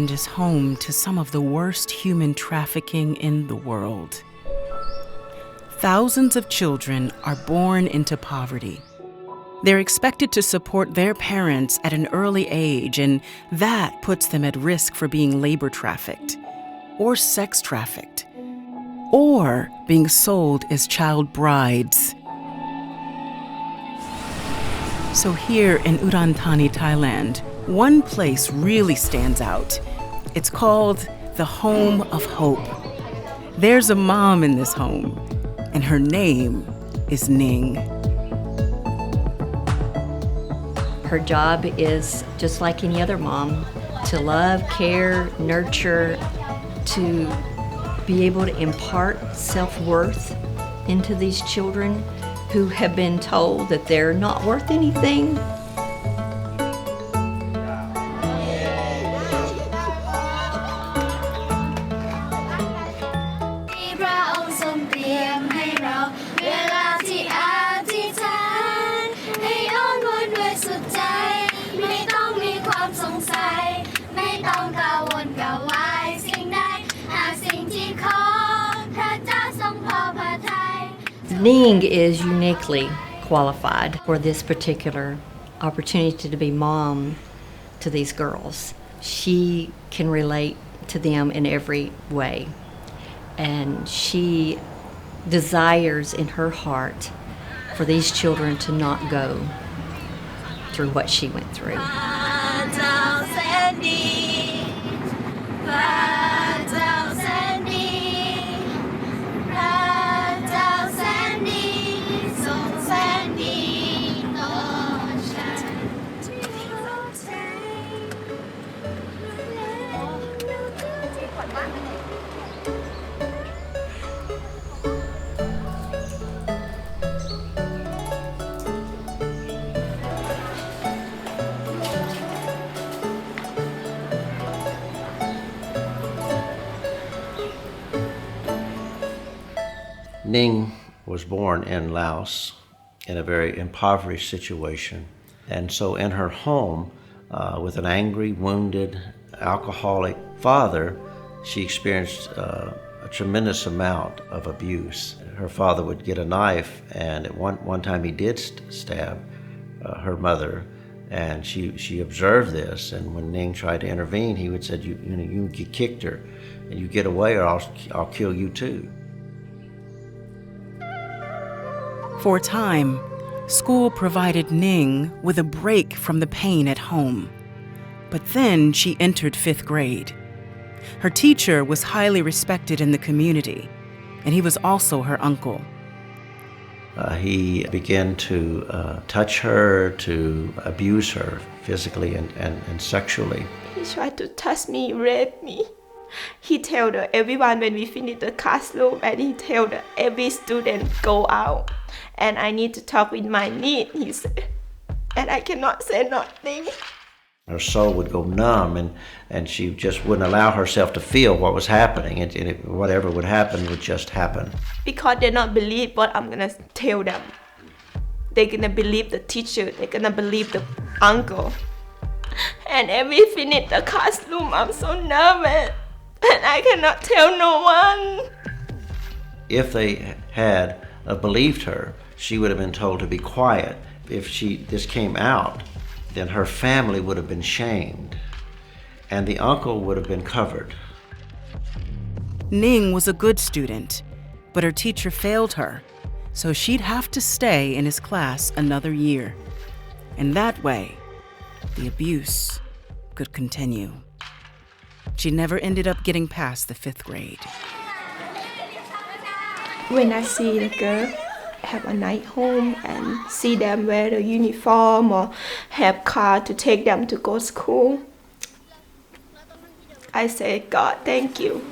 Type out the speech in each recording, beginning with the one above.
Thailand is home to some of the worst human trafficking in the world. Thousands of children are born into poverty. They're expected to support their parents at an early age, and that puts them at risk for being labor trafficked, or sex trafficked, or being sold as child brides. So here in Udon Thani, Thailand, one place really stands out. It's called the Home of Hope. There's a mom in this home, and her name is Ning. Her job is just like any other mom, to love, care, nurture, to be able to impart self-worth into these children who have been told that they're not worth anything. Ning is uniquely qualified for this particular opportunity to be mom to these girls. She can relate to them in every way, and she desires in her heart for these children to not go through what she went through. Ning was born in Laos in a very impoverished situation. And so in her home, with an angry, wounded, alcoholic father, she experienced a tremendous amount of abuse. Her father would get a knife, and at one time he did stab her mother, and she observed this. And when Ning tried to intervene, he would say, you kicked her, and you get away or I'll kill you too. For a time, school provided Ning with a break from the pain at home. But then she entered 5th grade. Her teacher was highly respected in the community, and he was also her uncle. He began to touch her, to abuse her physically and sexually. He tried to touch me, rape me. He told everyone when we finished the classroom, and he told every student, go out. And I need to talk with my need, he said. And I cannot say nothing. Her soul would go numb, and she just wouldn't allow herself to feel what was happening, and whatever would happen would just happen. Because they don't believe what I'm gonna tell them. They're gonna believe the teacher, they're gonna believe the uncle. And every finish the classroom, I'm so nervous, and I cannot tell no one. If they had believed her, she would have been told to be quiet. If this came out, then her family would have been shamed, and the uncle would have been covered. Ning was a good student, but her teacher failed her, so she'd have to stay in his class another year. And that way, the abuse could continue. She never ended up getting past the 5th grade. When I see the girl have a night home and see them wear the uniform or have car to take them to go to school, I say, God, thank you.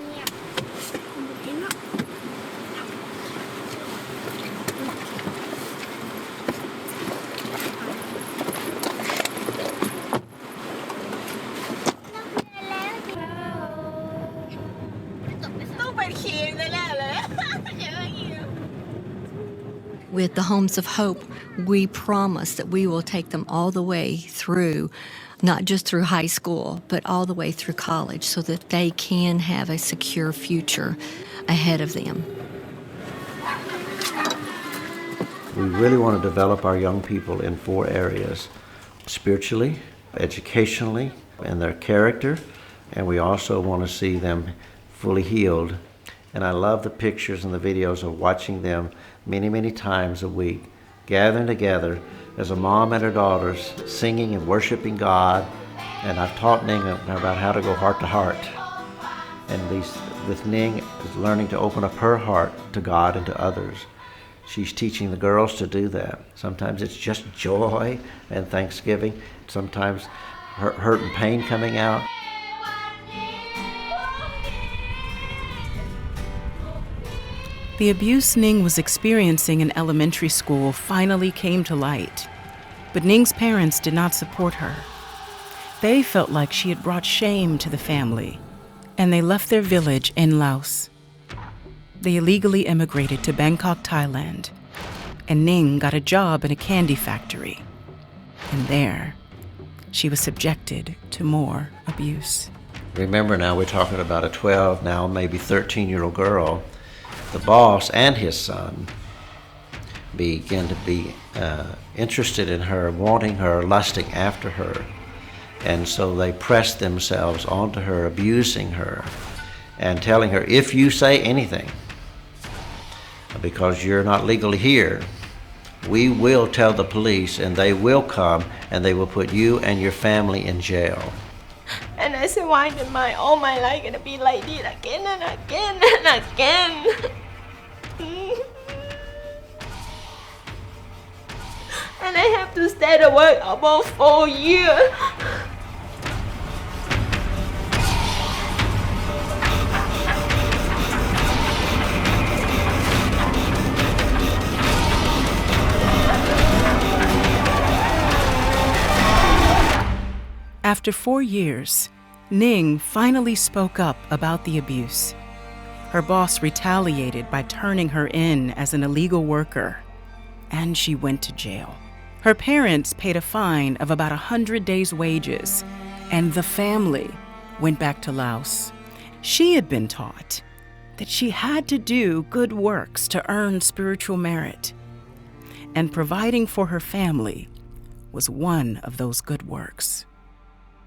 With the Homes of Hope, we promise that we will take them all the way through, not just through high school, but all the way through college so that they can have a secure future ahead of them. We really want to develop our young people in 4 areas: spiritually, educationally, and their character, and we also want to see them fully healed. And I love the pictures and the videos of watching them many, many times a week, gathering together as a mom and her daughters, singing and worshiping God. And I've taught Ning about how to go heart to heart. And with Ning is learning to open up her heart to God and to others. She's teaching the girls to do that. Sometimes it's just joy and thanksgiving. Sometimes hurt and pain coming out. The abuse Ning was experiencing in elementary school finally came to light. But Ning's parents did not support her. They felt like she had brought shame to the family, and they left their village in Laos. They illegally immigrated to Bangkok, Thailand, and Ning got a job in a candy factory. And there, she was subjected to more abuse. Remember now, we're talking about a 12, now maybe 13-year-old girl. The boss and his son began to be interested in her, wanting her, lusting after her. And so they pressed themselves onto her, abusing her, and telling her, if you say anything, because you're not legally here, we will tell the police and they will come and they will put you and your family in jail. And I said, why am I all my life gonna be like this again and again and again? And I have to stay to work about 4 years. After 4 years, Ning finally spoke up about the abuse. Her boss retaliated by turning her in as an illegal worker, and she went to jail. Her parents paid a fine of about 100 days' wages, and the family went back to Laos. She had been taught that she had to do good works to earn spiritual merit, and providing for her family was one of those good works.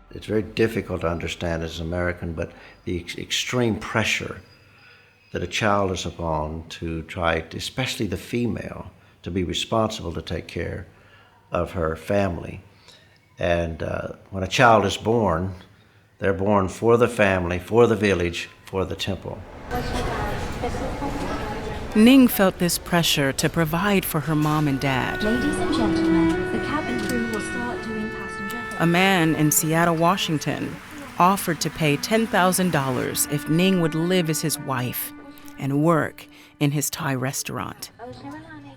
It's very difficult to understand as an American, but the extreme pressure that a child is upon to try, especially the female, to be responsible to take care of her family. And when a child is born, they're born for the family, for the village, for the temple. Ning felt this pressure to provide for her mom and dad. Ladies and gentlemen, the cabin crew will start doing passenger. A man in Seattle, Washington, offered to pay $10,000 if Ning would live as his wife and work in his Thai restaurant.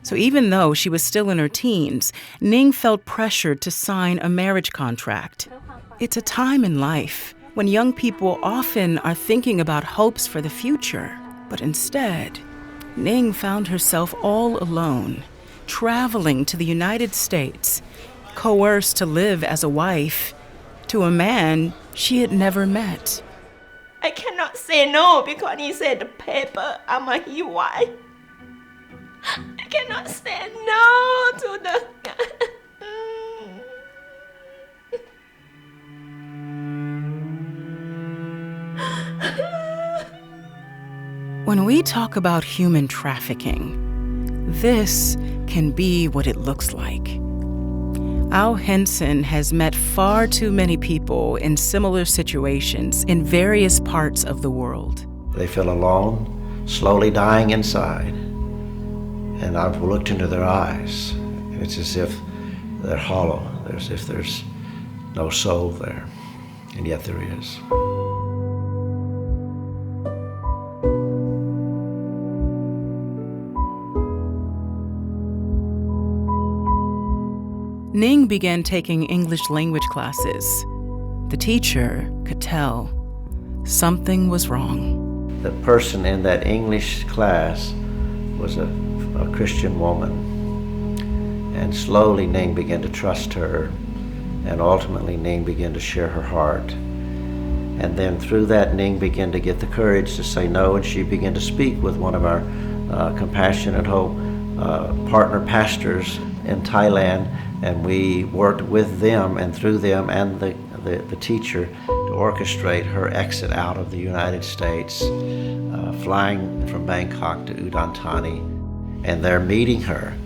So even though she was still in her teens, Ning felt pressured to sign a marriage contract. It's a time in life when young people often are thinking about hopes for the future, but instead, Ning found herself all alone, traveling to the United States, coerced to live as a wife to a man she had never met. I cannot say no because he said the paper, I'm a his wife. I cannot say no to the... When we talk about human trafficking, this can be what it looks like. Al Henson has met far too many people in similar situations in various parts of the world. They feel alone, slowly dying inside. And I've looked into their eyes, and it's as if they're hollow, as if there's no soul there, and yet there is. Ning began taking English language classes. The teacher could tell something was wrong. The person in that English class was a Christian woman, And slowly Ning began to trust her, and ultimately Ning began to share her heart. And then through that, Ning began to get the courage to say no, and she began to speak with one of our Compassion and Hope partner pastors in Thailand, and we worked with them and through them and the teacher to orchestrate her exit out of the United States, flying from Bangkok to Udon Thani. And there meeting her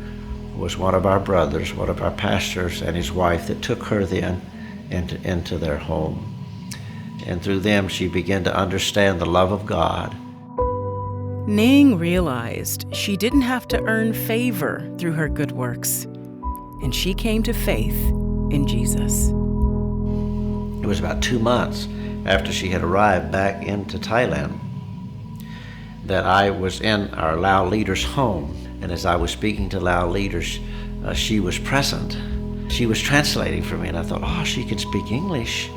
was one of our brothers, one of our pastors, and his wife that took her then into their home. And through them, she began to understand the love of God. Ning realized she didn't have to earn favor through her good works, and she came to faith in Jesus. It was about 2 months after she had arrived back into Thailand that I was in our Lao leaders' home. And as I was speaking to Lao leaders, she was present. She was translating for me, and I thought, oh, she can speak English.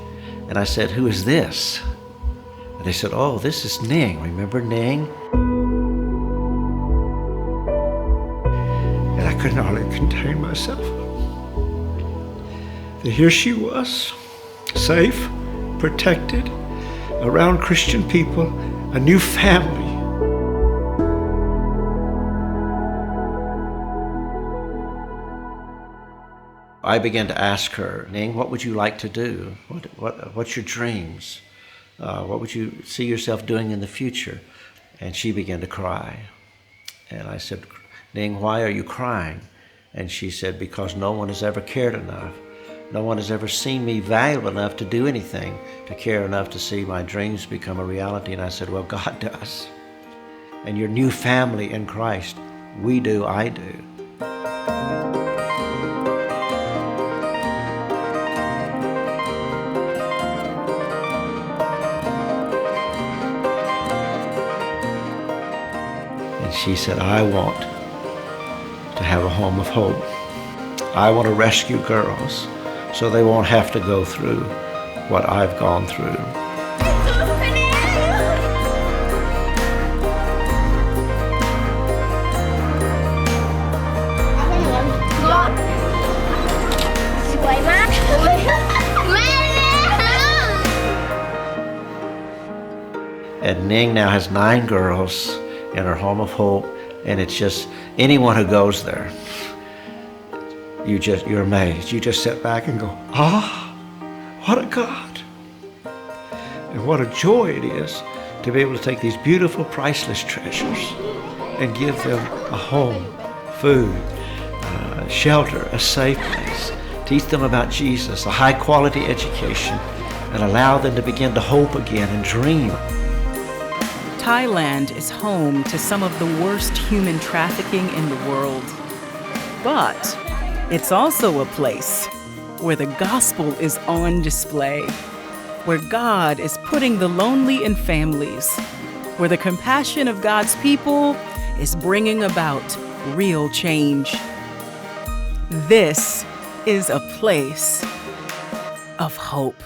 And I said, who is this? And they said, oh, this is Ning. Remember Ning? And I couldn't hardly contain myself. That here she was, safe, protected, around Christian people, a new family. I began to ask her, Ning, what would you like to do? What's your dreams? What would you see yourself doing in the future? And she began to cry. And I said, Ning, why are you crying? And she said, because no one has ever cared enough. No one has ever seen me valuable enough to do anything, to care enough to see my dreams become a reality. And I said, well, God does. And your new family in Christ, we do, I do. And she said, I want to have a home of hope. I want to rescue girls so they won't have to go through what I've gone through. And Ning now has 9 girls in her home of hope, and it's just anyone who goes there, you're amazed. You just sit back and go, what a God. And what a joy it is to be able to take these beautiful, priceless treasures and give them a home, food, shelter, a safe place, teach them about Jesus, a high quality education, and allow them to begin to hope again and dream. Thailand is home to some of the worst human trafficking in the world. But it's also a place where the gospel is on display, where God is putting the lonely in families, where the compassion of God's people is bringing about real change. This is a place of hope.